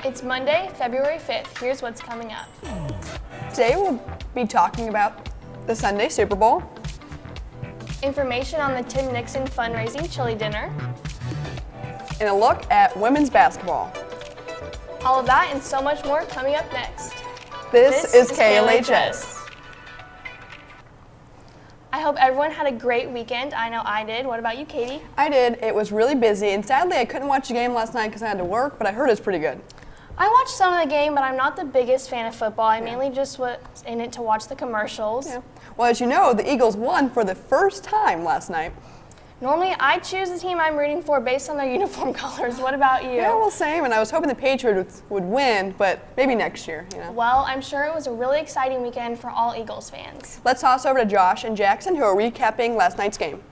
It's Monday, February 5th. Here's what's coming up. Today we'll be talking about the Sunday Super Bowl, Information on the Tim Nixon fundraising chili dinner, and a look at women's basketball. all of that and so much more coming up next. This is KLHS. I hope everyone had a great weekend. I know I did. What about you, Katie? I did. It was really busy, and sadly I couldn't watch the game last night because I had to work, but I heard it was pretty good. I watched some of the game, but I'm not the biggest fan of football. I mainly just was in it to watch the commercials. Yeah. Well, as you know, the Eagles won for the first time last night. Normally, I choose the team I'm rooting for based on their uniform colors. What about you? Yeah, well, same, and I was hoping the Patriots would win, but maybe next year, you know. Well, I'm sure it was a really exciting weekend for all Eagles fans. Let's toss over to Josh and Jackson, who are recapping last night's game.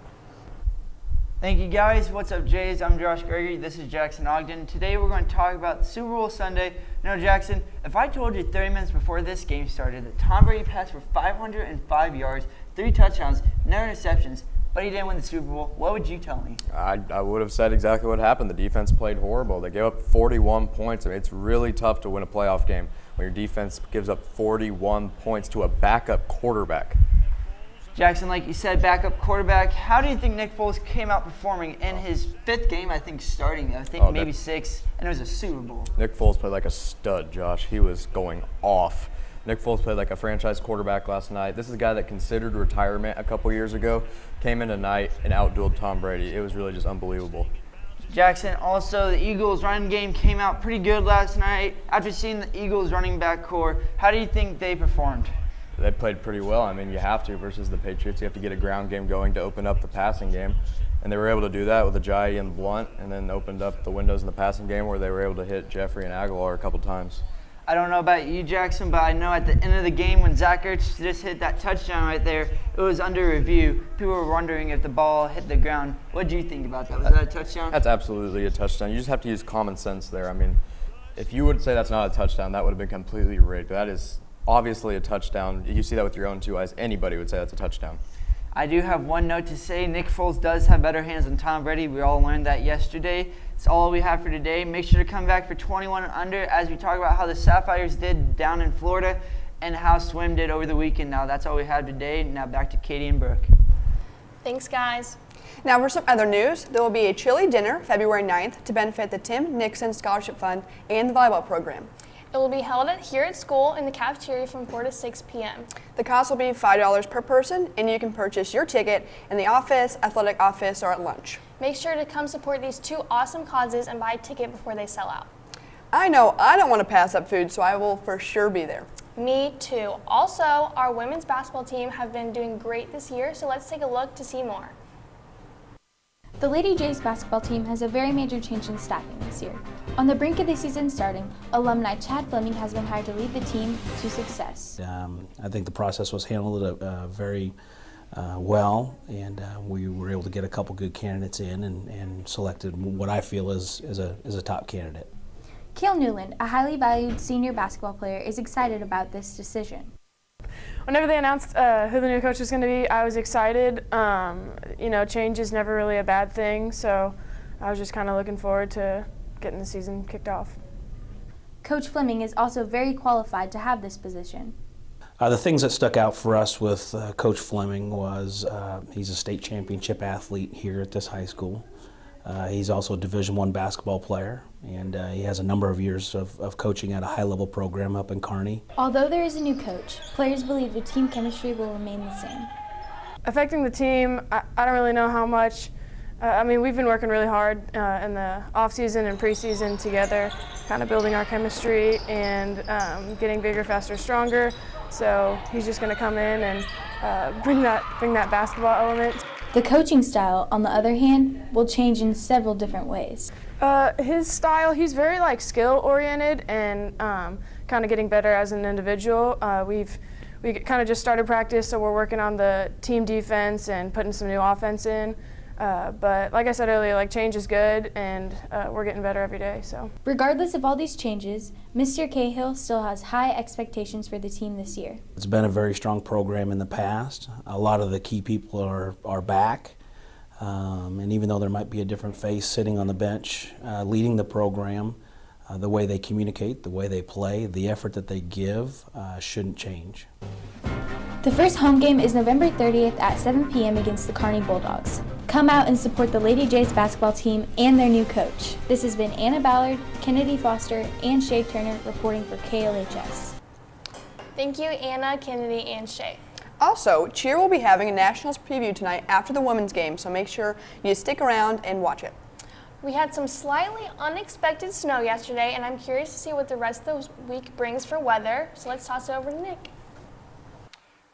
Thank you guys. What's up, Jays? I'm Josh Gregory. This is Jackson Ogden. Today we're going to talk about Super Bowl Sunday. Now, Jackson, if I told you 30 minutes before this game started that Tom Brady passed for 505 yards, 3 touchdowns, no interceptions, but he didn't win the Super Bowl, what would you tell me? I would have said exactly what happened. The defense played horrible. They gave up 41 points. I mean, it's really tough to win a playoff game when your defense gives up 41 points to a backup quarterback. Jackson, like you said, backup quarterback. How do you think Nick Foles came out performing in his 5th game, I think, starting? I think maybe 6th, and it was a Super Bowl. Nick Foles played like a stud, Josh. He was going off. Nick Foles played like a franchise quarterback last night. This is a guy that considered retirement a couple years ago, came in tonight and outdueled Tom Brady. It was really just unbelievable. Jackson, also the Eagles' running game came out pretty good last night. After seeing the Eagles' running back core, how do you think they performed? They played pretty well. I mean, you have to versus the Patriots. You have to get a ground game going to open up the passing game. And they were able to do that with Ajayi and Blunt, and then opened up the windows in the passing game where they were able to hit Jeffrey and Aguilar a couple times. I don't know about you, Jackson, but I know at the end of the game when Zach Ertz just hit that touchdown right there, it was under review. People were wondering if the ball hit the ground. What do you think about that? Was that a touchdown? That's absolutely a touchdown. You just have to use common sense there. I mean, if you would say that's not a touchdown, that would have been completely rigged. That is obviously a touchdown. You see that with your own 2 eyes. Anybody would say that's a touchdown. I do have one note to say. Nick Foles does have better hands than Tom Brady. We all learned that yesterday. That's all we have for today. Make sure to come back for 21 and under as we talk about how the Sapphires did down in Florida and how Swim did over the weekend. Now, that's all we have today. Now back to Katie and Brooke. Thanks, guys. Now for some other news, there will be a chili dinner February 9th to benefit the Tim Nixon Scholarship Fund and the volleyball program. It will be held here at school in the cafeteria from 4 to 6 p.m. The cost will be $5 per person, and you can purchase your ticket in the office, athletic office, or at lunch. Make sure to come support these 2 awesome causes and buy a ticket before they sell out. I know I don't want to pass up food, so I will for sure be there. Me too. Also, our women's basketball team have been doing great this year, so let's take a look to see more. The Lady Jays basketball team has a very major change in staffing this year. On the brink of the season starting, alumni Chad Fleming has been hired to lead the team to success. I think the process was handled very well, and we were able to get a couple good candidates in and selected what I feel is a top candidate. Cale Newland, a highly valued senior basketball player, is excited about this decision. Whenever they announced who the new coach was going to be, I was excited. Change is never really a bad thing, so I was just kind of looking forward to getting the season kicked off. Coach Fleming is also very qualified to have this position. The things that stuck out for us with Coach Fleming was he's a state championship athlete here at this high school. He's also a Division I basketball player, and he has a number of years of coaching at a high-level program up in Kearney. Although there is a new coach, players believe the team chemistry will remain the same. Affecting the team, I don't really know how much. We've been working really hard in the off-season and preseason together, kind of building our chemistry and getting bigger, faster, stronger. So he's just going to come in and bring that basketball element. The coaching style, on the other hand, will change in several different ways. His style, he's very skill-oriented and kind of getting better as an individual. We kind of just started practice, so we're working on the team defense and putting some new offense in. But like I said earlier, change is good, and we're getting better every day. So, regardless of all these changes, Mr. Cahill still has high expectations for the team this year. It's been a very strong program in the past. A lot of the key people are back, and even though there might be a different face sitting on the bench leading the program, The way they communicate, the way they play, the effort that they give shouldn't change. The first home game is November 30th at 7 p.m. against the Kearney Bulldogs. Come out and support the Lady Jays basketball team and their new coach. This has been Anna Ballard, Kennedy Foster, and Shay Turner reporting for KLHS. Thank you, Anna, Kennedy, and Shay. Also, Cheer will be having a Nationals preview tonight after the women's game, so make sure you stick around and watch it. We had some slightly unexpected snow yesterday, and I'm curious to see what the rest of the week brings for weather. So let's toss it over to Nick.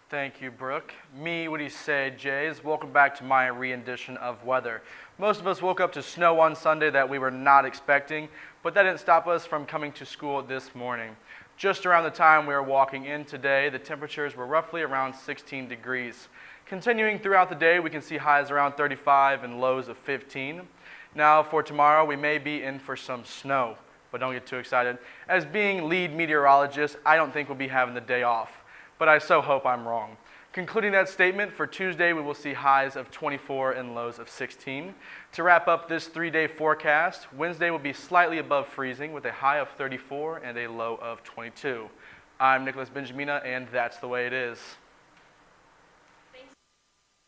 Thank you, Brooke. What do you say, Jays? Welcome back to my rendition of weather. Most of us woke up to snow on Sunday that we were not expecting, but that didn't stop us from coming to school this morning. Just around the time we were walking in today, the temperatures were roughly around 16 degrees. Continuing throughout the day, we can see highs around 35 and lows of 15. Now, for tomorrow, we may be in for some snow, but don't get too excited. As being lead meteorologist, I don't think we'll be having the day off, but I so hope I'm wrong. Concluding that statement, for Tuesday, we will see highs of 24 and lows of 16. To wrap up this 3-day forecast, Wednesday will be slightly above freezing with a high of 34 and a low of 22. I'm Nicholas Benjamina, and that's the way it is.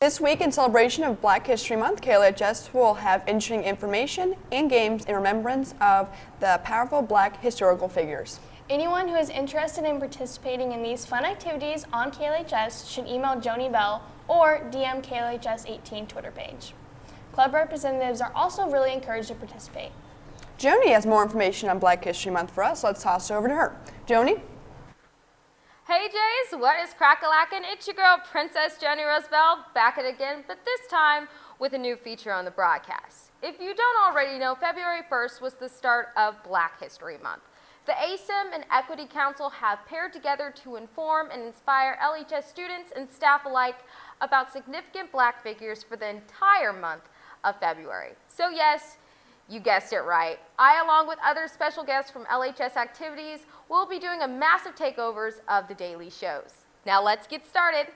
This week, in celebration of Black History Month, KLHS will have interesting information and games in remembrance of the powerful Black historical figures. Anyone who is interested in participating in these fun activities on KLHS should email Joni Bell or DM KLHS 18 Twitter page. Club representatives are also really encouraged to participate. Joni has more information on Black History Month for us, so let's toss it over to her. Joni? Hey Jays, what is crack-a-lackin'? It's your girl, Princess Jenny Roosevelt, back at it again, but this time with a new feature on the broadcast. If you don't already know, February 1st was the start of Black History Month. The ASIM and Equity Council have paired together to inform and inspire LHS students and staff alike about significant Black figures for the entire month of February. So yes, you guessed it right. I, along with other special guests from LHS activities, will be doing a massive takeovers of the daily shows. Now let's get started.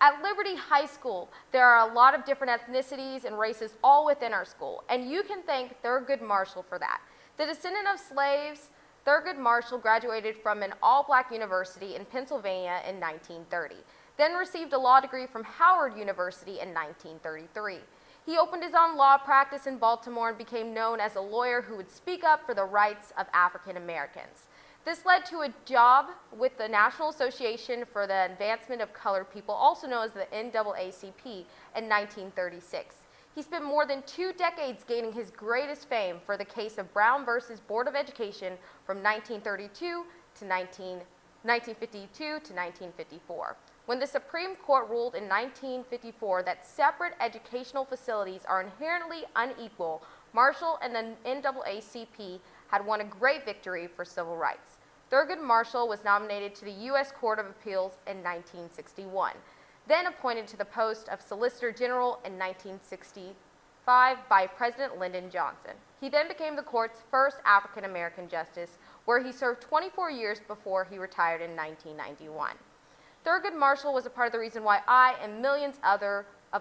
At Liberty High School, there are a lot of different ethnicities and races all within our school, and you can thank Thurgood Marshall for that. The descendant of slaves, Thurgood Marshall graduated from an all-black university in Pennsylvania in 1930, then received a law degree from Howard University in 1933. He opened his own law practice in Baltimore and became known as a lawyer who would speak up for the rights of African Americans. This led to a job with the National Association for the Advancement of Colored People, also known as the NAACP, in 1936. He spent more than 2 decades gaining his greatest fame for the case of Brown versus Board of Education from 1932 to 1952 to 1954. When the Supreme Court ruled in 1954 that separate educational facilities are inherently unequal, Marshall and the NAACP had won a great victory for civil rights. Thurgood Marshall was nominated to the U.S. Court of Appeals in 1961, then appointed to the post of Solicitor General in 1965 by President Lyndon Johnson. He then became the court's first African American justice, where he served 24 years before he retired in 1991. Thurgood Marshall was a part of the reason why I and millions of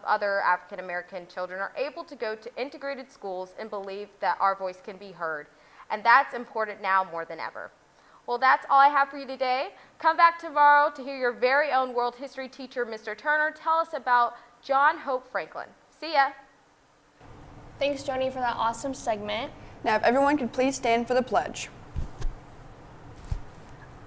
other African American children are able to go to integrated schools and believe that our voice can be heard. And that's important now more than ever. Well, that's all I have for you today. Come back tomorrow to hear your very own world history teacher, Mr. Turner, tell us about John Hope Franklin. See ya. Thanks, Joni, for that awesome segment. Now, if everyone could please stand for the pledge.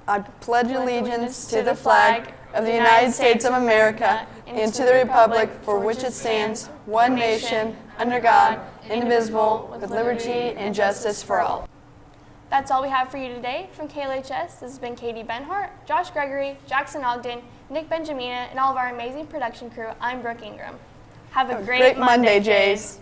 I pledge allegiance to the flag of the United States of America and to the republic for which it stands, one nation, under God, indivisible, with liberty and justice for all. That's all we have for you today. From KLHS, this has been Katie Benhart, Josh Gregory, Jackson Ogden, Nick Benjamina, and all of our amazing production crew. I'm Brooke Ingram. Have a great Monday, Jays.